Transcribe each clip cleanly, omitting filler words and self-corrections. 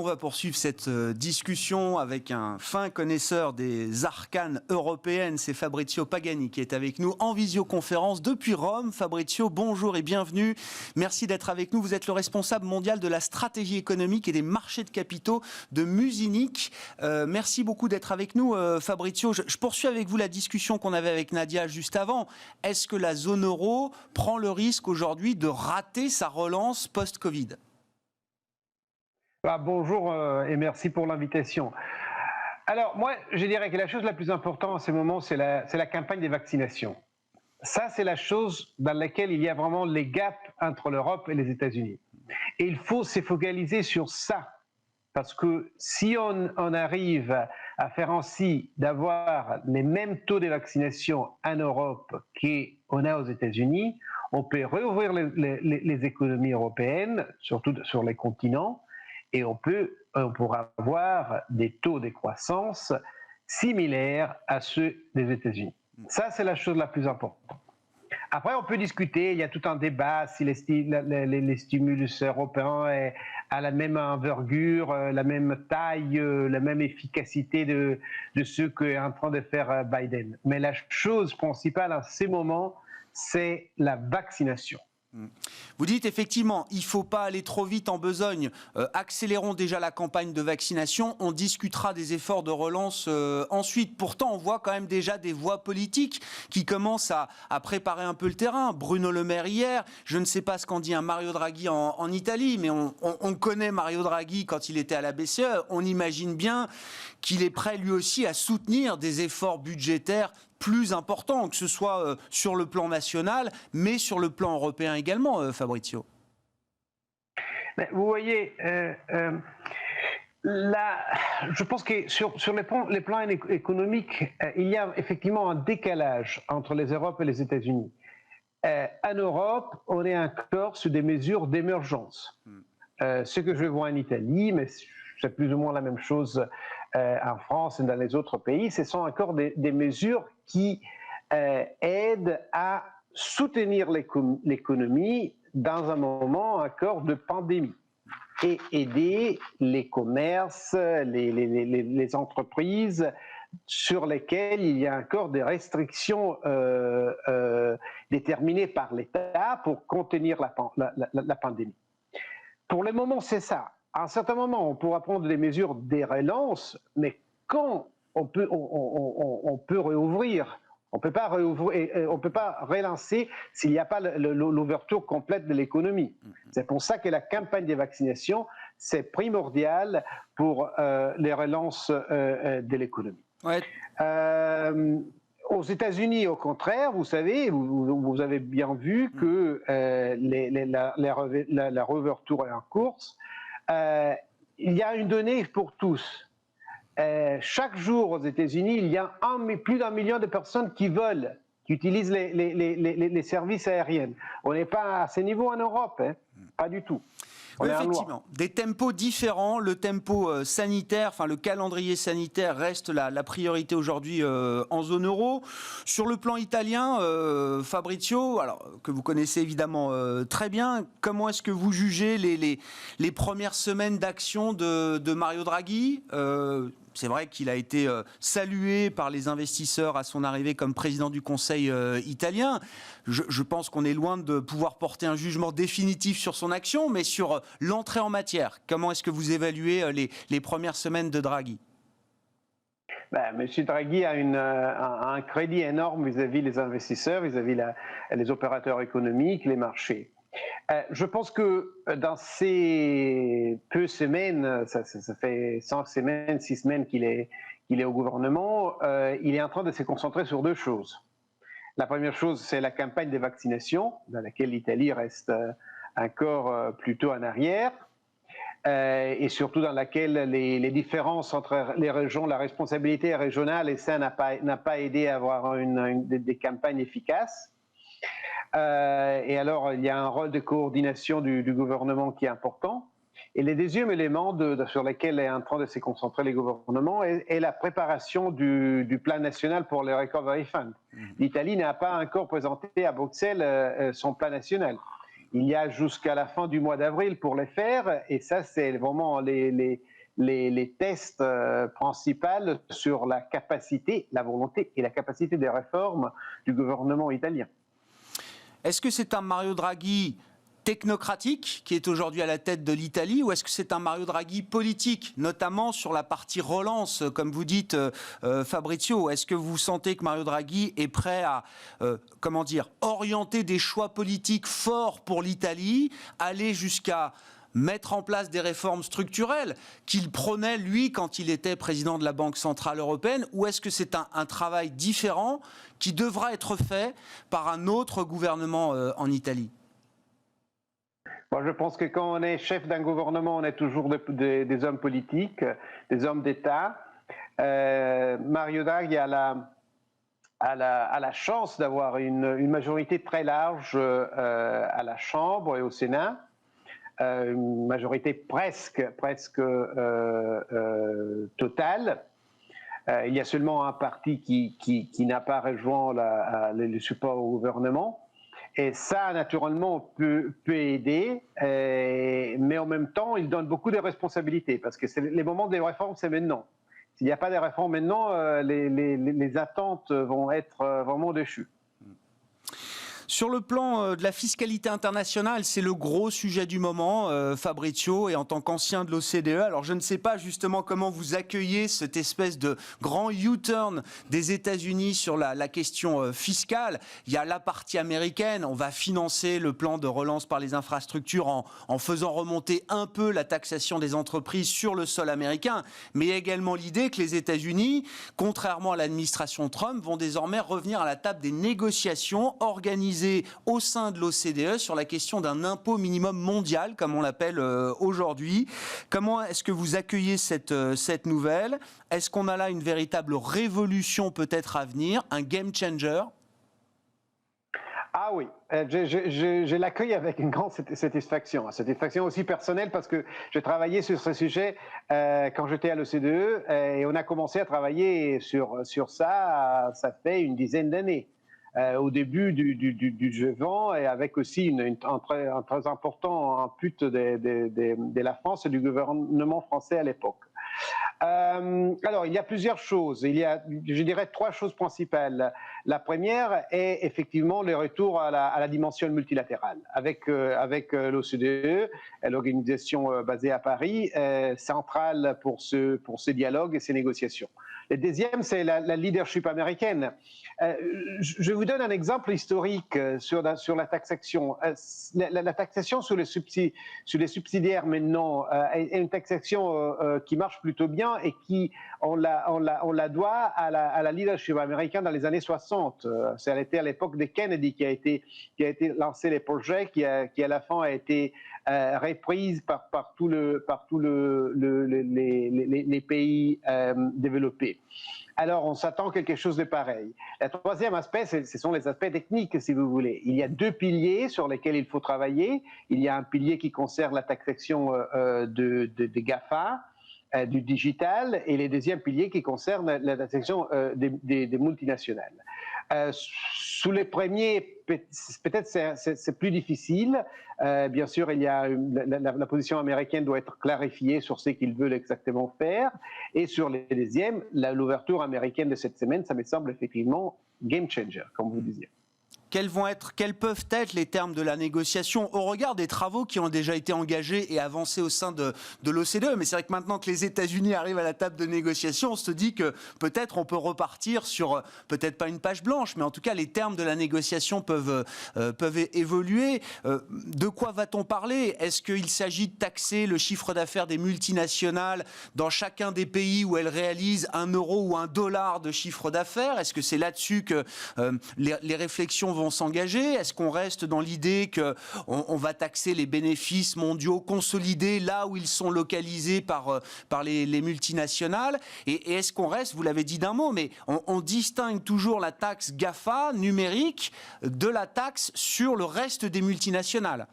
va poursuivre cette discussion avec un fin connaisseur des arcanes européennes. C'est Fabrizio Pagani qui est avec nous en visioconférence depuis Rome. Fabrizio, bonjour et bienvenue. Merci d'être avec nous. Vous êtes le responsable mondial de la stratégie économique et des marchés de capitaux de Musinich. Merci beaucoup d'être avec nous, Fabrizio. Je poursuis avec vous la discussion qu'on avait avec Nadia juste avant. Est-ce que la zone euro prend le risque aujourd'hui de rater sa relance post-Covid ? Bonjour et merci pour l'invitation. Alors moi, je dirais que la chose la plus importante en ce moment, c'est la campagne des vaccinations. Ça, c'est la chose dans laquelle il y a vraiment les gaps entre l'Europe et les États-Unis. Et il faut se focaliser sur ça. Parce que si on arrive à faire ainsi d'avoir les mêmes taux de vaccination en Europe qu'on a aux États-Unis, on peut rouvrir les économies européennes, surtout sur les continents, et on pourra avoir des taux de croissance similaires à ceux des États-Unis. Ça, c'est la chose la plus importante. Après, on peut discuter, il y a tout un débat si les stimulus européens à la même envergure, la même taille, la même efficacité de ce qu'est en train de faire Biden. Mais la chose principale en ces moments, c'est la vaccination. Vous dites effectivement, il ne faut pas aller trop vite en besogne. Accélérons déjà la campagne de vaccination. On discutera des efforts de relance ensuite. Pourtant, on voit quand même déjà des voix politiques qui commencent à préparer un peu le terrain. Bruno Le Maire hier, je ne sais pas ce qu'en dit un Mario Draghi en Italie, mais on connaît Mario Draghi quand il était à la BCE. On imagine bien qu'il est prêt lui aussi à soutenir des efforts budgétaires plus important, que ce soit sur le plan national, mais sur le plan européen également, Fabrizio. Mais vous voyez, je pense que sur les plans économiques, il y a effectivement un décalage entre les Europes et les États-Unis. En Europe, on est encore sur des mesures d'émergence. Ce que je vois en Italie, mais c'est plus ou moins la même chose en France et dans les autres pays, ce sont encore des mesures qui aident à soutenir l'économie dans un moment encore de pandémie et aider les commerces, les entreprises sur lesquelles il y a encore des restrictions déterminées par l'État pour contenir la pandémie. Pour le moment, c'est ça. À un certain moment, on pourra prendre des mesures de relance, mais quand on peut réouvrir, on peut pas relancer s'il n'y a pas l'ouverture complète de l'économie. C'est pour ça que la campagne des vaccinations, c'est primordial pour les relances de l'économie. Ouais. Aux États-Unis, au contraire, vous savez, vous avez bien vu que la réouverture est en course. Il y a une donnée pour tous. Chaque jour aux États-Unis, il y a plus d'1 million de personnes qui utilisent les services aériens. On n'est pas à ce niveau en Europe, hein, pas du tout. Oui, effectivement, des tempos différents. Le tempo sanitaire, enfin le calendrier sanitaire reste la priorité aujourd'hui en zone euro. Sur le plan italien, Fabrizio, alors, que vous connaissez évidemment très bien, comment est-ce que vous jugez les premières semaines d'action de Mario Draghi ? C'est vrai qu'il a été salué par les investisseurs à son arrivée comme président du Conseil italien. Je pense qu'on est loin de pouvoir porter un jugement définitif sur son action, mais sur l'entrée en matière. Comment est-ce que vous évaluez les premières semaines de Draghi ? Monsieur Draghi a un crédit énorme vis-à-vis des investisseurs, vis-à-vis les opérateurs économiques, les marchés. Je pense que dans ces peu semaines, ça fait 5 semaines, 6 semaines qu'il est au gouvernement, il est en train de se concentrer sur 2 choses. La première chose, c'est la campagne des vaccinations, dans laquelle l'Italie reste encore plutôt en arrière, et surtout dans laquelle les différences entre les régions, la responsabilité régionale, et ça n'a pas aidé à avoir des campagnes efficaces. Et alors, il y a un rôle de coordination du gouvernement qui est important. Et le deuxième élément sur lequel est en train de se concentrer les gouvernements est la préparation du plan national pour le Recovery Fund. L'Italie n'a pas encore présenté à Bruxelles son plan national. Il y a jusqu'à la fin du mois d'avril pour le faire, et ça, c'est vraiment les tests principaux sur la capacité, la volonté et la capacité des réformes du gouvernement italien. Est-ce que c'est un Mario Draghi technocratique qui est aujourd'hui à la tête de l'Italie, ou est-ce que c'est un Mario Draghi politique, notamment sur la partie relance, comme vous dites, Fabrizio? Est-ce que vous sentez que Mario Draghi est prêt à, orienter des choix politiques forts pour l'Italie, aller jusqu'à mettre en place des réformes structurelles qu'il prônait, lui, quand il était président de la Banque Centrale Européenne, ou est-ce que c'est un travail différent qui devra être fait par un autre gouvernement en Italie? Moi, je pense que quand on est chef d'un gouvernement, on est toujours des hommes politiques, des hommes d'État. Mario Draghi a la chance d'avoir une majorité très large à la Chambre et au Sénat, une majorité presque totale. Il y a seulement un parti qui n'a pas rejoint le support au gouvernement. Et ça, naturellement, peut aider, mais en même temps, il donne beaucoup de responsabilités, parce que les moments des réformes, c'est maintenant. S'il n'y a pas de réformes maintenant, les attentes vont être vraiment déchues. Sur le plan de la fiscalité internationale, c'est le gros sujet du moment, Fabrizio, et en tant qu'ancien de l'OCDE, alors je ne sais pas justement comment vous accueillez cette espèce de grand U-turn des États-Unis sur la question fiscale. Il y a la partie américaine, on va financer le plan de relance par les infrastructures en faisant remonter un peu la taxation des entreprises sur le sol américain, mais il y a également l'idée que les États-Unis, contrairement à l'administration Trump, vont désormais revenir à la table des négociations organisées au sein de l'OCDE sur la question d'un impôt minimum mondial, comme on l'appelle aujourd'hui. Comment est-ce que vous accueillez cette nouvelle? Est-ce qu'on a là une véritable révolution peut-être à venir, un game changer? Ah oui, je l'accueille avec une grande satisfaction aussi personnelle, parce que j'ai travaillé sur ce sujet quand j'étais à l'OCDE, et on a commencé à travailler sur ça fait une dizaine d'années. Au début du G20, et avec aussi un très important input de la France et du gouvernement français à l'époque. Alors, il y a plusieurs choses. Il y a, je dirais, trois choses principales. La première est effectivement le retour à la dimension multilatérale, avec l'OCDE, l'organisation basée à Paris, centrale pour ce dialogue et ces négociations. Le deuxième, c'est la leadership américaine. Je vous donne un exemple historique sur la taxation. La taxation sur les subsidiaires maintenant est une taxation qui marche plutôt bien, et qui on la doit à la leadership américaine dans les années 60. Ça a été à l'époque de Kennedy qui a été lancé les projets, qui à la fin a été reprise par tous les pays développés. Alors, on s'attend à quelque chose de pareil. Le troisième aspect, ce sont les aspects techniques, si vous voulez. Il y a deux piliers sur lesquels il faut travailler. Il y a un pilier qui concerne la taxation des GAFA, du digital, et le deuxième pilier qui concerne la taxation des multinationales. Sous les premiers, peut-être c'est plus difficile. Bien sûr, il y a la position américaine doit être clarifiée sur ce qu'ils veulent exactement faire. Et sur les deuxièmes, l'ouverture américaine de cette semaine, ça me semble effectivement game changer, comme vous disiez. Quels peuvent être les termes de la négociation au regard des travaux qui ont déjà été engagés et avancés au sein de l'OCDE? Mais c'est vrai que maintenant que les États-Unis arrivent à la table de négociation, on se dit que peut-être on peut repartir sur, peut-être pas une page blanche, mais en tout cas les termes de la négociation peuvent évoluer. De quoi va-t-on parler? Est-ce qu'il s'agit de taxer le chiffre d'affaires des multinationales dans chacun des pays où elles réalisent 1 euro ou 1 dollar de chiffre d'affaires? Est-ce que c'est là-dessus que les réflexions vont s'engager? Est-ce qu'on reste dans l'idée qu'on va taxer les bénéfices mondiaux consolidés là où ils sont localisés par les multinationales? Et est-ce qu'on reste, vous l'avez dit d'un mot, mais on distingue toujours la taxe GAFA numérique de la taxe sur le reste des multinationales?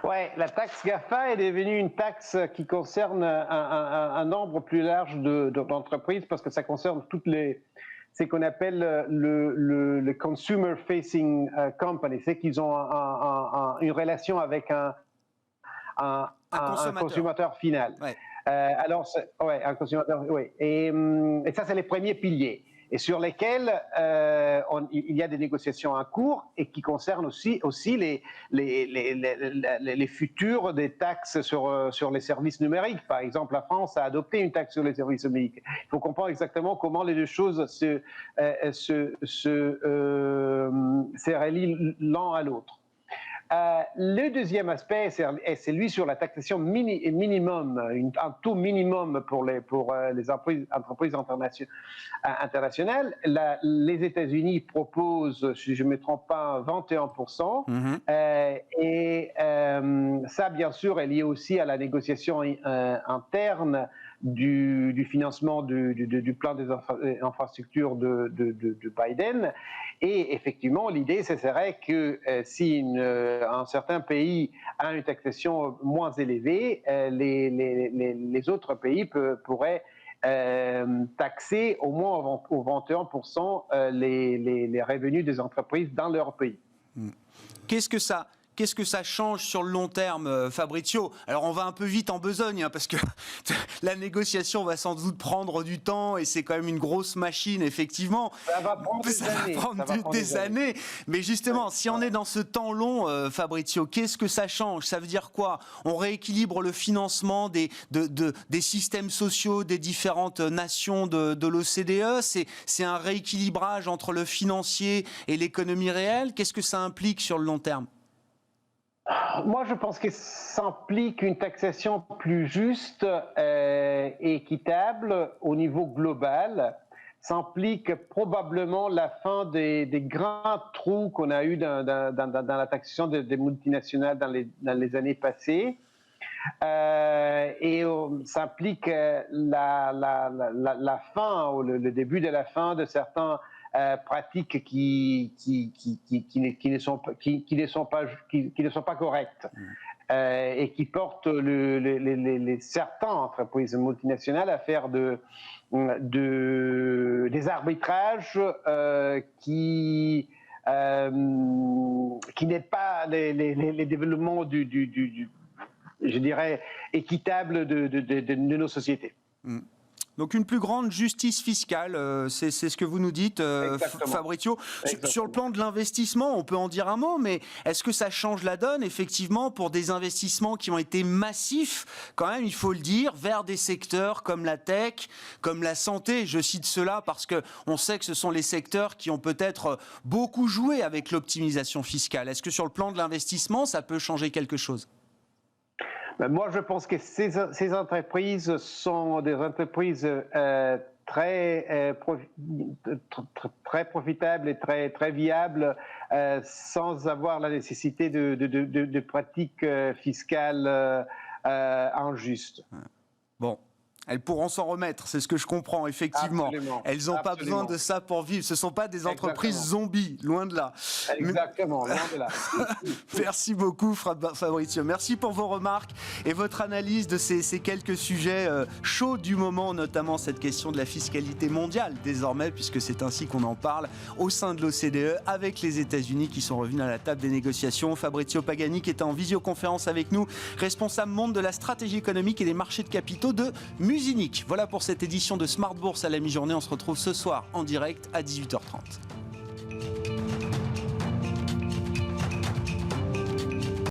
Oui, la taxe GAFA est devenue une taxe qui concerne un nombre plus large d'entreprises, parce que ça concerne c'est qu'on appelle le consumer facing company, c'est qu'ils ont une relation avec un consommateur final. Ouais. Un consommateur, oui. Et ça, c'est les premiers piliers. Et sur lesquels il y a des négociations en cours et qui concernent aussi les futurs des taxes sur les services numériques. Par exemple, la France a adopté une taxe sur les services numériques. Il faut comprendre exactement comment les deux choses se relient l'un à l'autre. Le deuxième aspect, c'est celui sur la taxation minimum, un taux minimum pour les entreprises internationales. Les États-Unis proposent, si je ne me trompe pas, 21%. Ça, bien sûr, est lié aussi à la négociation interne du financement du plan des infrastructures de Biden. Et effectivement, l'idée, ce serait que si un certain pays a une taxation moins élevée, les autres pays pourraient taxer au moins au 21% les revenus des entreprises dans leur pays. Qu'est-ce que ça change sur le long terme, Fabrizio? Alors, on va un peu vite en besogne, parce que la négociation va sans doute prendre du temps et c'est quand même une grosse machine, effectivement. Ça va prendre des années. Mais justement, si on est dans ce temps long, Fabrizio, qu'est-ce que ça change? Ça veut dire quoi? On rééquilibre le financement des systèmes sociaux des différentes nations de l'OCDE. C'est un rééquilibrage entre le financier et l'économie réelle. Qu'est-ce que ça implique sur le long terme? Moi, je pense que ça implique une taxation plus juste et équitable au niveau global. Ça implique probablement la fin des grands trous qu'on a eus dans la taxation des multinationales dans les années passées. Et ça implique la fin, ou le début de la fin de certains pratiques qui ne sont pas correctes et qui portent certaines entreprises multinationales à faire des arbitrages qui n'est pas les développements je dirais, équitable de nos sociétés. Donc une plus grande justice fiscale, c'est ce que vous nous dites, Fabrizio. Sur le plan de l'investissement, on peut en dire un mot, mais est-ce que ça change la donne, effectivement, pour des investissements qui ont été massifs, quand même, il faut le dire, vers des secteurs comme la tech, comme la santé? Je cite cela parce qu'on sait que ce sont les secteurs qui ont peut-être beaucoup joué avec l'optimisation fiscale. Est-ce que sur le plan de l'investissement, ça peut changer quelque chose? Moi, je pense que ces entreprises sont des entreprises très profitables et très viables sans avoir la nécessité de pratiques fiscales injustes. Bon. Elles pourront s'en remettre, c'est ce que je comprends, effectivement. Absolument. Elles n'ont pas besoin de ça pour vivre. Ce ne sont pas des entreprises zombies, loin de là. Exactement, loin de là. Merci beaucoup, Fabrizio. Merci pour vos remarques et votre analyse de ces quelques sujets chauds du moment, notamment cette question de la fiscalité mondiale, désormais, puisque c'est ainsi qu'on en parle au sein de l'OCDE, avec les États-Unis qui sont revenus à la table des négociations. Fabrizio Pagani, qui est en visioconférence avec nous, responsable monde de la stratégie économique et des marchés de capitaux de Musinich. Voilà pour cette édition de Smart Bourse à la mi-journée. On se retrouve ce soir en direct à 18h30.